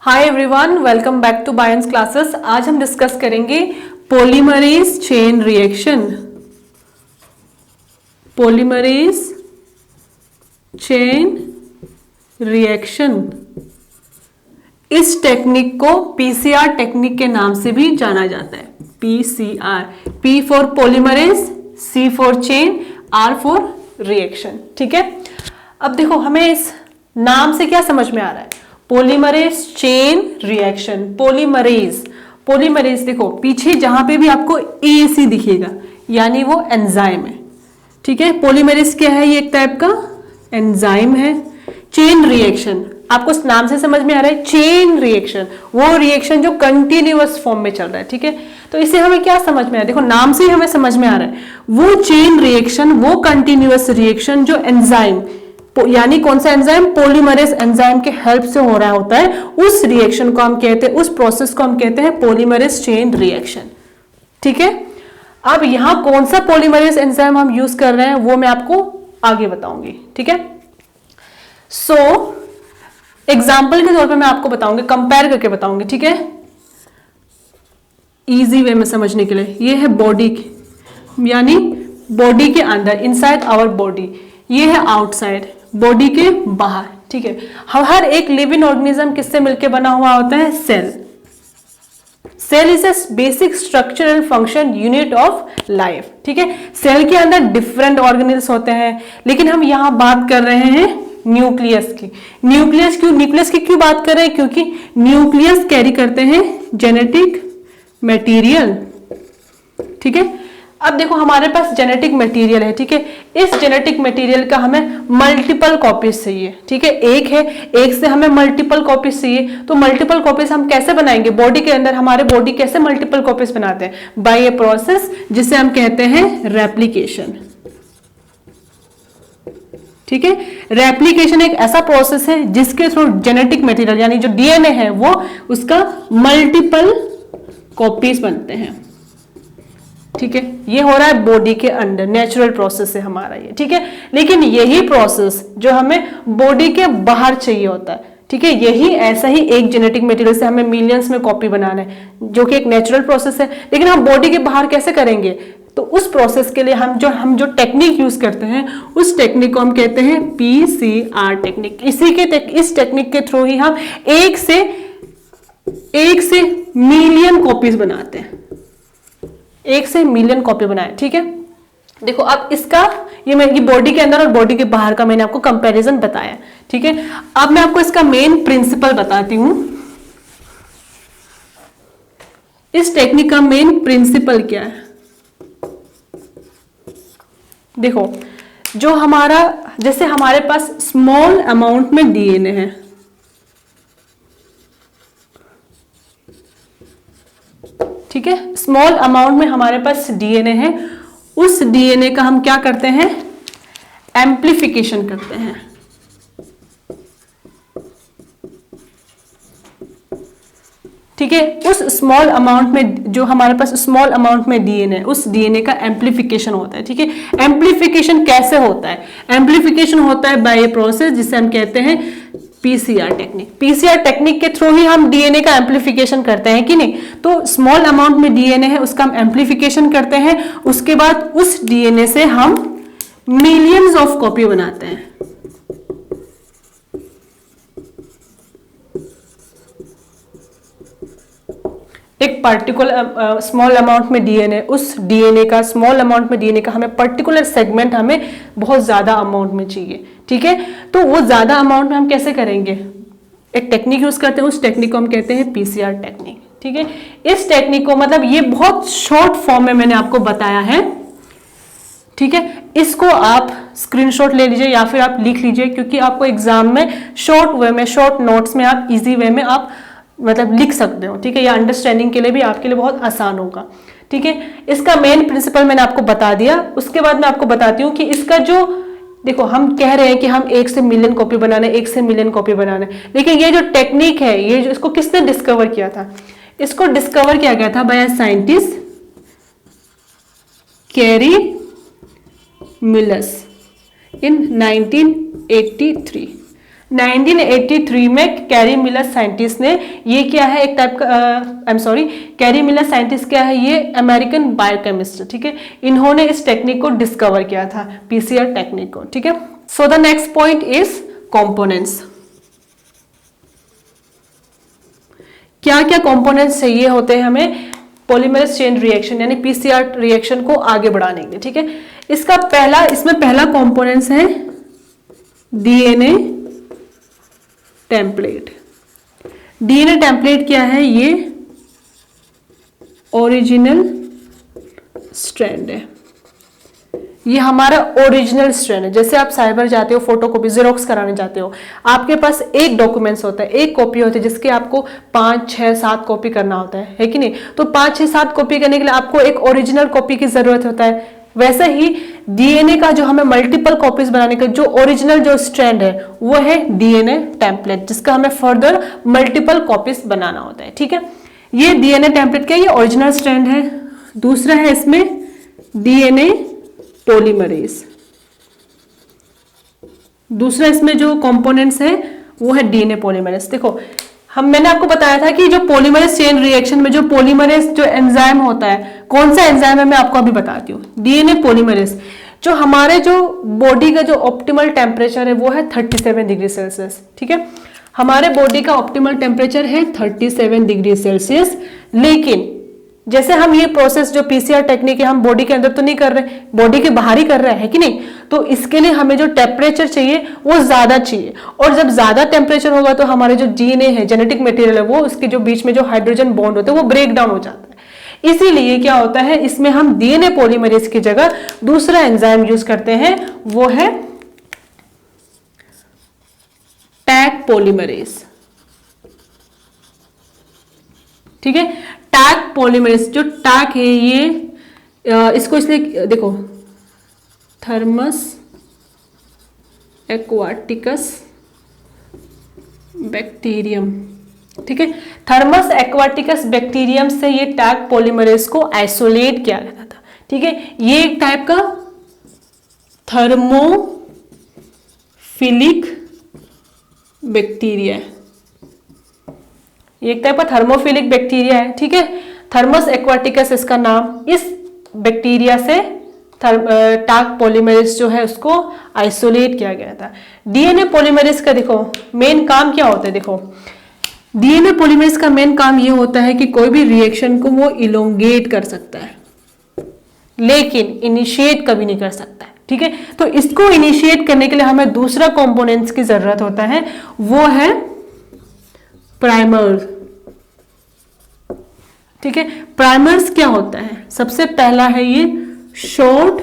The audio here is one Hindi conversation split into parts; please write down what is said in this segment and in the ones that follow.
Hi everyone, welcome back to बायन्स क्लासेस। आज हम डिस्कस करेंगे polymerase chain reaction. Polymerase chain reaction, इस टेक्निक को पीसीआर टेक्निक के नाम से भी जाना जाता है। PCR, P for polymerase, C for chain, R for reaction. ठीक है, अब देखो हमें इस नाम से क्या समझ में आ रहा है। पॉलीमरेज चेन रिएक्शन, पॉलीमरेज देखो पीछे जहां पे भी आपको एसी दिखेगा यानी वो एंजाइम है। ठीक है, पॉलीमरेज क्या है? ये एक टाइप का एंजाइम है। चेन रिएक्शन आपको इस नाम से समझ में आ रहा है, चेन रिएक्शन वो रिएक्शन जो कंटिन्यूअस फॉर्म में चल रहा है। ठीक है, तो इससे हमें क्या समझ में आ रहा है? देखो नाम से ही हमें समझ में आ रहा है वो चेन रिएक्शन, वो कंटिन्यूअस रिएक्शन जो एंजाइम यानी कौन सा एंजाइम? पॉलीमरेज एंजाइम के हेल्प से हो रहा होता है, उस रिएक्शन को हम कहते हैं, उस प्रोसेस को हम कहते हैं पॉलीमरेज चेन रिएक्शन। ठीक है, अब यहां कौन सा पॉलीमरेज एंजाइम हम यूज कर रहे हैं वो मैं आपको आगे बताऊंगी। ठीक है, सो एग्जाम्पल के तौर पे मैं आपको बताऊंगी, कंपेयर करके बताऊंगी। ठीक है, इजी वे में समझने के लिए। ये है बॉडी यानी बॉडी के अंदर, इनसाइड आवर बॉडी, ये है आउटसाइड बॉडी के बाहर। ठीक है, हर एक लिविंग ऑर्गेनिज्म किससे मिलकर बना हुआ होता है? Cell is a basic structure and function unit of life. ठीक है, सेल के अंदर डिफरेंट ऑर्गेनेल्स होते हैं, लेकिन हम यहां बात कर रहे हैं न्यूक्लियस की। न्यूक्लियस की क्यों बात कर रहे हैं? क्योंकि न्यूक्लियस कैरी करते हैं जेनेटिक मटेरियल। ठीक है, अब देखो हमारे पास जेनेटिक मटेरियल है। ठीक है, इस जेनेटिक मटेरियल का हमें मल्टीपल कॉपीज चाहिए। ठीक है, एक है, एक से हमें मल्टीपल कॉपीज चाहिए। तो मल्टीपल कॉपीज हम कैसे बनाएंगे? बॉडी के अंदर हमारे बॉडी कैसे मल्टीपल कॉपीज बनाते हैं? बाय ए प्रोसेस जिसे हम कहते हैं रेप्लिकेशन। ठीक है, रेप्लिकेशन एक ऐसा प्रोसेस है जिसके थ्रू जेनेटिक मटेरियल यानी जो डीएनए है वो उसका मल्टीपल कॉपीज बनते हैं। ठीक है, ये हो रहा है बॉडी के अंदर, नेचुरल प्रोसेस है हमारा ये। ठीक है, लेकिन यही प्रोसेस जो हमें बॉडी के बाहर चाहिए होता है। ठीक है, यही ऐसा ही एक जेनेटिक मटेरियल से हमें मिलियंस में कॉपी बनाना है, जो कि एक नेचुरल प्रोसेस है। लेकिन हम बॉडी के बाहर कैसे करेंगे? तो उस प्रोसेस के लिए हम जो टेक्निक यूज करते हैं उस टेक्निक को हम कहते हैं पीसीआर टेक्निक। इस टेक्निक के थ्रू ही हम एक से मिलियन कॉपीज बनाते हैं, एक से मिलियन कॉपी बनाए। ठीक है, देखो अब इसका ये बॉडी के अंदर और बॉडी के बाहर का मैंने आपको कंपैरिजन बताया। ठीक है, अब मैं आपको इसका मेन प्रिंसिपल बताती हूं। इस टेक्निक का मेन प्रिंसिपल क्या है? देखो जो हमारा, जैसे हमारे पास स्मॉल अमाउंट में डीएनए है, ठीक है, स्मॉल अमाउंट में हमारे पास डीएनए है, उस डीएनए का हम क्या करते हैं? एम्प्लीफिकेशन करते हैं। ठीक है, उस स्मॉल अमाउंट में जो हमारे पास स्मॉल अमाउंट में डीएनए, उस डीएनए का एम्प्लीफिकेशन होता है। ठीक है, एम्प्लीफिकेशन कैसे होता है? एम्प्लीफिकेशन होता है बाय ए प्रोसेस जिसे हम कहते हैं पीसीआर टेक्निक। पीसीआर टेक्निक के थ्रू ही हम डीएनए का एम्प्लीफिकेशन करते हैं कि नहीं? तो स्मॉल अमाउंट में डीएनए है उसका हम एम्प्लीफिकेशन करते हैं, उसके बाद उस डीएनए से हम मिलियंस ऑफ कॉपी बनाते हैं। एक पर्टिकुलर स्मॉल अमाउंट में डीएनए, उस डीएनए का स्मॉल अमाउंट में डीएनए का हमें पर्टिकुलर सेगमेंट हमें बहुत ज्यादा अमाउंट में चाहिए। ठीक है, तो वो ज्यादा अमाउंट में हम कैसे करेंगे? एक टेक्निक यूज करते हैं, उस टेक्निक को हम कहते हैं पीसीआर टेक्निक। ठीक है, इस टेक्निक को मतलब ये बहुत शॉर्ट फॉर्म में मैंने आपको बताया है। ठीक है, इसको आप स्क्रीनशॉट ले लीजिए या फिर आप लिख लीजिए, क्योंकि आपको एग्जाम में शॉर्ट वे में, शॉर्ट नोट्स में आप इजी वे में आप मतलब लिख सकते हो। ठीक है, या अंडरस्टैंडिंग के लिए भी आपके लिए बहुत आसान होगा। ठीक है, इसका मेन प्रिंसिपल मैंने आपको बता दिया। उसके बाद मैं आपको बताती हूँ कि इसका जो, देखो हम कह रहे हैं कि हम एक से मिलियन कॉपी बनाना है, एक से मिलियन कॉपी बनाना है, लेकिन ये जो टेक्निक है, ये जो इसको किसने डिस्कवर किया था? इसको डिस्कवर किया गया था बाय साइंटिस्ट कैरी मिलस इन 1983। 1983 में कैरी मिलर साइंटिस्ट ने, ये क्या है एक टाइप का, I am sorry, carry Miller scientist क्या है, ये अमेरिकन बायोकेमिस्ट, ठीक है, इन्होंने इस टेक्निक को डिस्कवर किया था, पीसीआर टेक्निक को, ठीक है। So the next point is components. क्या क्या कंपोनेंट्स चाहिए होते हैं हमें पॉलीमरेज चेन रिएक्शन यानी पीसीआर रिएक्शन को आगे बढ़ाने के लिए, ठीक है। इसमें पहला कंपोनेंट्स है डीएनए टेम्पलेट। डीएनए टेम्पलेट क्या है, ये ओरिजिनल स्ट्रैंड है, ये हमारा ओरिजिनल स्ट्रैंड है। जैसे आप साइबर जाते हो, फोटोकॉपी जेरोक्स कराने जाते हो, आपके पास एक डॉक्यूमेंट्स होता है, एक कॉपी होती है, जिसकी आपको 5, 6, 7 कॉपी करना होता है कि नहीं। तो 5, 6, 7 कॉपी करने के लिए आपको एक ओरिजिनल कॉपी की जरूरत होता है। वैसे ही डीएनए का जो हमें मल्टीपल कॉपीज बनाने का जो ओरिजिनल जो स्ट्रैंड है वो है डीएनए टेम्पलेट, जिसका हमें फर्दर मल्टीपल कॉपीज बनाना होता है, ठीक है। ये डीएनए टेम्पलेट क्या, ये ओरिजिनल स्ट्रैंड है। दूसरा है इसमें डीएनए पॉलीमरेज। दूसरा इसमें जो कंपोनेंट्स है वो है डीएनए पॉलीमरेज। देखो मैंने आपको बताया था कि जो पॉलीमरेज चेन रिएक्शन में जो पॉलीमरेज जो एंजाइम होता है, कौन सा एंजाइम है मैं आपको अभी बताती हूँ। डीएनए पॉलीमरेज जो हमारे जो बॉडी का जो ऑप्टिमल टेम्परेचर है वो है 37 डिग्री सेल्सियस, ठीक है। हमारे बॉडी का ऑप्टिमल टेम्परेचर है 37 डिग्री सेल्सियस, लेकिन जैसे हम ये प्रोसेस जो पीसीआर टेक्निक है हम बॉडी के अंदर तो नहीं कर रहे, बॉडी के बाहर ही कर रहे हैं कि नहीं। तो इसके लिए हमें जो टेम्परेचर चाहिए वो ज्यादा चाहिए, और जब ज्यादा टेम्परेचर होगा तो हमारे जो डीएनए है, जेनेटिक मटेरियल है, वो उसके जो बीच में जो हाइड्रोजन बॉन्ड होते हैं वो ब्रेक डाउन हो जाता है। इसीलिए क्या होता है, इसमें हम डीएनए पॉलीमरेज की जगह दूसरा एंजाइम यूज करते हैं, वो है टैग पॉलीमरेज, ठीक है। टैग पॉलीमरेज जो टैग है ये इसको इसलिए देखो, थर्मस एक्वाटिकस बैक्टीरियम, ठीक है। थर्मस एक्वाटिकस बैक्टीरियम से ये टैग पॉलीमरेज को आइसोलेट किया गया था, ठीक है। ये एक टाइप का थर्मोफिलिक बैक्टीरिया है, एक टाइप का थर्मोफिलिक बैक्टीरिया है, ठीक है। थर्मस एक्वाटिकस इसका नाम। इस बैक्टीरिया से टैग पॉलीमरेज जो है उसको आइसोलेट किया गया था। डीएनए पॉलीमरेज का देखो मेन काम क्या होता है, देखो डीएनए पॉलीमरेज का मेन काम ये होता है कि कोई भी रिएक्शन को वो इलोंगेट कर सकता है, लेकिन इनिशिएट कभी नहीं कर सकता है, ठीक है। तो इसको इनिशिएट करने के लिए हमें दूसरा कंपोनेंट्स की जरूरत होता है, वो है प्राइमर, ठीक है। प्राइमर्स क्या होता है, सबसे पहला है ये short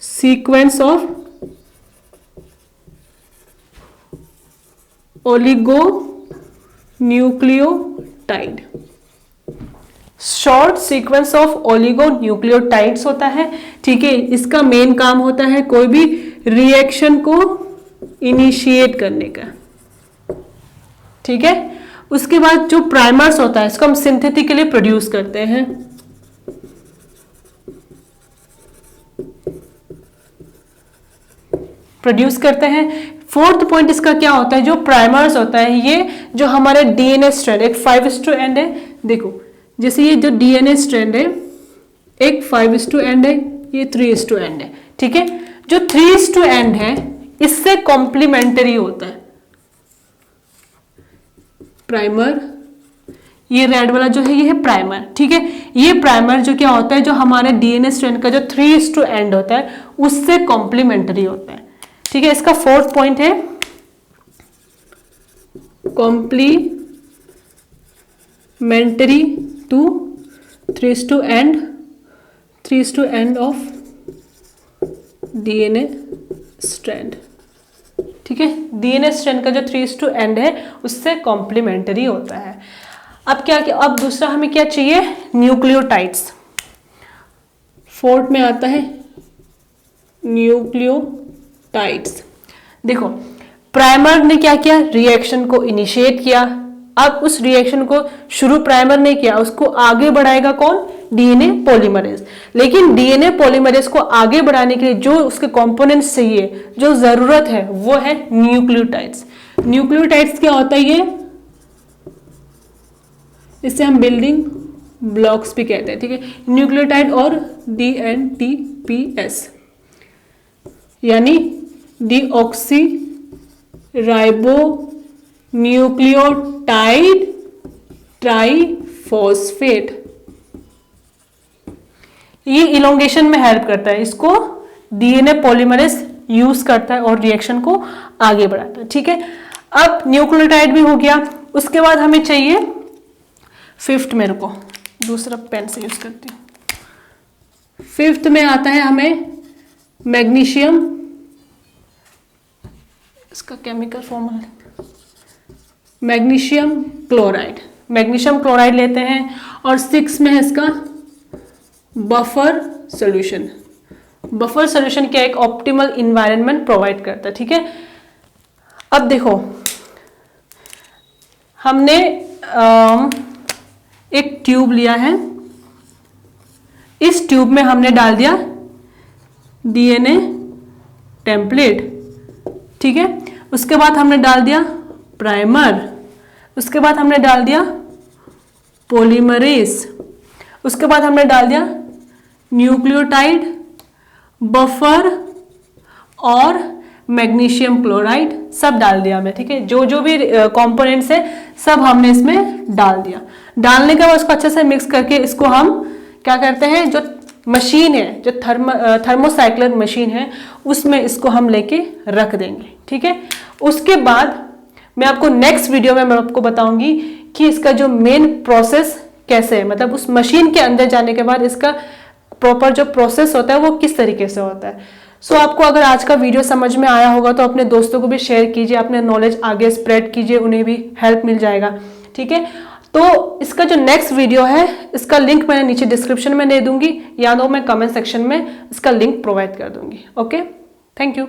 sequence of oligo nucleotide. Short sequence of oligo nucleotides होता है, ठीक है। इसका मेन काम होता है कोई भी रिएक्शन को इनिशिएट करने का, ठीक है। उसके बाद जो प्राइमर्स होता है इसको हम सिंथेटिकली प्रोड्यूस करते हैं, फोर्थ पॉइंट इसका क्या होता है, जो प्राइमर्स होता है ये जो हमारे डीएनए स्ट्रैंड, एक 5:end है, देखो जैसे ये जो डीएनए स्ट्रैंड है एक 5:end है, ये 3:end है, ठीक है। जो 3:end है इससे कॉम्प्लीमेंट्री होता है प्राइमर, ये रेड वाला जो है ये है प्राइमर, ठीक है। ये प्राइमर जो क्या होता है, जो हमारे डीएनए स्ट्रैंड का जो 3:end होता है उससे कॉम्प्लीमेंट्री होता है, ठीक है। इसका फोर्थ पॉइंट है complementary to 3:end of DNA strand, ठीक है। डीएनए स्ट्रैंड का जो 3:end है उससे कॉम्प्लीमेंट्री होता है। अब अब दूसरा हमें क्या चाहिए, न्यूक्लियोटाइड्स। फोर्थ में आता है न्यूक्लियोटाइड्स। देखो प्राइमर ने क्या किया, रिएक्शन को इनिशिएट किया। अब उस रिएक्शन को शुरू प्राइमर ने किया, उसको आगे बढ़ाएगा कौन, डीएनए पॉलीमरेज। लेकिन डीएनए पॉलीमरेज को आगे बढ़ाने के लिए जो उसके कंपोनेंट्स चाहिए, जो जरूरत है, वो है न्यूक्लियोटाइड्स। न्यूक्लियोटाइड्स क्या होता है ये? इससे हम बिल्डिंग ब्लॉक्स भी कहते हैं, ठीक है। न्यूक्लियोटाइड और DNTPS यानी डीऑक्सी राइबो न्यूक्लियोटाइड ट्राइफॉस्फेट, ये इलोंगेशन में हेल्प करता है। इसको डीएनए पॉलीमरेज यूज करता है और रिएक्शन को आगे बढ़ाता है, ठीक है। अब न्यूक्लियोटाइड भी हो गया, उसके बाद हमें चाहिए फिफ्थ, मेरे को दूसरा पेन से यूज करती हूं। फिफ्थ में आता है हमें मैग्नीशियम, इसका chemical formula magnesium chloride. Magnesium chloride लेते हैं और 6 में है इसका बफर सॉल्यूशन। बफर सॉल्यूशन क्या, एक ऑप्टिमल इन्वायरमेंट प्रोवाइड करता है, ठीक है। अब देखो, हमने एक ट्यूब लिया है, इस ट्यूब में हमने डाल दिया डीएनए टेम्पलेट, ठीक है। उसके बाद हमने डाल दिया प्राइमर, उसके बाद हमने डाल दिया पॉलीमरेज, उसके बाद हमने डाल दिया न्यूक्लियोटाइड, बफर और मैग्नीशियम क्लोराइड, सब डाल दिया मैं, ठीक है। जो जो भी कंपोनेंट्स है सब हमने इसमें डाल दिया। डालने के बाद उसको अच्छे से मिक्स करके इसको हम क्या करते हैं, जो मशीन है, जो थर्मोसाइक्लर मशीन है, उसमें इसको हम लेके रख देंगे, ठीक है। उसके बाद मैं आपको नेक्स्ट वीडियो में मैं आपको बताऊंगी कि इसका जो मेन प्रोसेस कैसे है, मतलब उस मशीन के अंदर जाने के बाद इसका प्रॉपर जो प्रोसेस होता है वो किस तरीके से होता है। सो आपको अगर आज का वीडियो समझ में आया होगा तो अपने दोस्तों को भी शेयर कीजिए, अपने नॉलेज आगे स्प्रेड कीजिए, उन्हें भी हेल्प मिल जाएगा, ठीक है। तो इसका जो नेक्स्ट वीडियो है, इसका लिंक मैंने नीचे डिस्क्रिप्शन में दे दूंगी, या तो मैं कमेंट सेक्शन में इसका लिंक प्रोवाइड कर दूंगी। Okay, thank you.